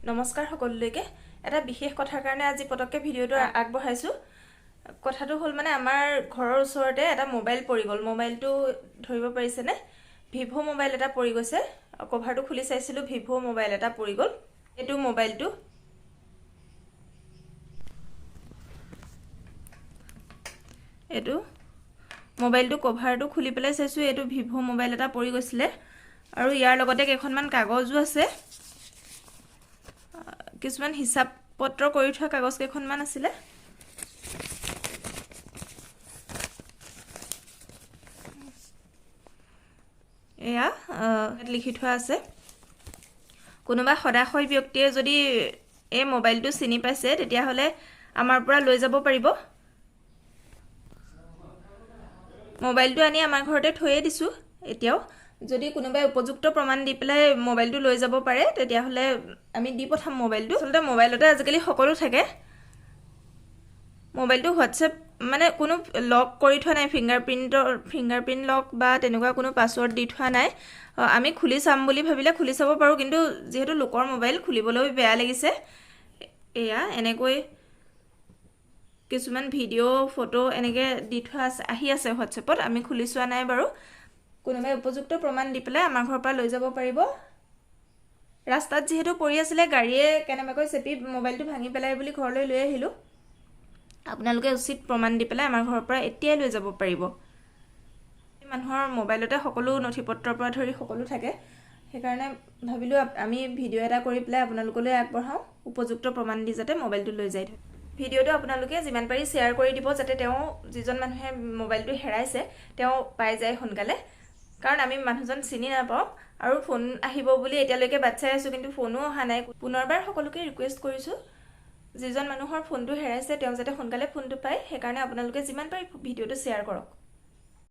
নমস্কাৰ সকলোলৈকে এটা বিশেষ কথাৰ কাৰণে আজি পটককে ভিডিওটো আগবঢ়াইছো কথাটো হ'ল মানে আমাৰ ঘৰৰ ওচৰতে এটা মোবাইল পৰি গ'ল মোবাইলটো ধৰিব পাৰিছে নে ভিভো মোবাইল এটা পৰি গৈছে কভাৰটো খুলি চাইছিলো ভিভো মোবাইল এটা পৰি গ'ল এটো মোবাইলটো এটো মোবাইলটো কভাৰটো খুলি পেলাই চাইছো এটো ভিভো মোবাইল এটা পৰি গৈছিলে আৰু ইয়াৰ লগতে কেখনমান কাগজো আছে কিছুমান হিসাব পত্ৰ কৰি থোৱা কাগজ কেখনমান আছিলে এয়া লিখি থোৱা আছে কোনোবা সদাশয় ব্যক্তিয়ে যদি এই মোবাইলটো চিনি পাইছে তেতিয়া হলে আমাৰ পৰা লৈ যাব পাৰিব মোবাইলটো আনি আমাৰ ঘৰতে থৈয়ে দিছো এতিয়াও যদি কোনোবাই উপযুক্ত প্ৰমাণ দি পেলাই মোবাইলটো লৈ যাব পাৰে তেতিয়া হলে আমি দি পঠাম মোবাইলটো আসলে মোবাইলতে আজিকালি সকলো থাকে মোবাইলটো WhatsApp মানে কোনো লক কৰি থোৱা নাই ফিংগাৰপ্ৰিন্ট লক বা তেনেকুৱা কোনো পাসওয়াৰ্ড দি থোৱা নাই আমি খুলি চাম বুলি ভাবিলে খুলি চাব পাৰো কিন্তু যেহেতু লোকৰ মোবাইল খুলিবলৈ বেয়া লাগিছে এয়া এনেকৈ কিছুমান ভিডিও ফটো এনেকে দি থোৱা আহি আছে WhatsAppত আমি খুলি চোৱা নাই বাৰু কোনোবাই উপযুক্ত প্ৰমাণ দি পেলাই আমাৰ ঘৰৰ পৰা লৈ যাব পাৰিব ৰাস্তাত যেহেতু পৰি আছিল গাড়ীয়ে কেনেবাকৈ চেপি মোবাইলটো ভাঙি পেলাই বুলি ঘৰলৈ লৈ আহিলো আপোনালোকে উচিত প্ৰমাণ দি পেলাই আমাৰ ঘৰৰ পৰা এতিয়াই লৈ যাব পাৰিব মানুহৰ মোবাইলতে সকলো নথিপত্ৰৰ পৰা ধৰি সকলো থাকে সেইকাৰণে ভাবিলো আমি ভিডিও এটা কৰি পেলাই আপোনালোকলৈ আগবঢ়াও উপযুক্ত প্ৰমাণ দি যাতে মোবাইলটো লৈ যায় ভিডিওটো আপোনালোকে যিমান পাৰি শেয়াৰ কৰি দিব যাতে তেওঁ যিজন মানুহে মোবাইলটো হেৰাইছে তেওঁ পাই যায় সোনকালে কাৰণ আমি মানুহজন চিনি নাপাও আৰু ফোন আহিব বুলি এতিয়ালৈকে বাচ্চাই আছো কিন্তু ফোনো অহা নাই পুনৰবাৰ সকলোকে ৰিকুৱেষ্ট কৰিছো যিজন মানুহৰ ফোনটো হেৰাইছে তেওঁ যাতে সোনকালে ফোনটো পায় সেইকাৰণে আপোনালোকে যিমান পাৰি ভিডিওটো শেয়াৰ কৰক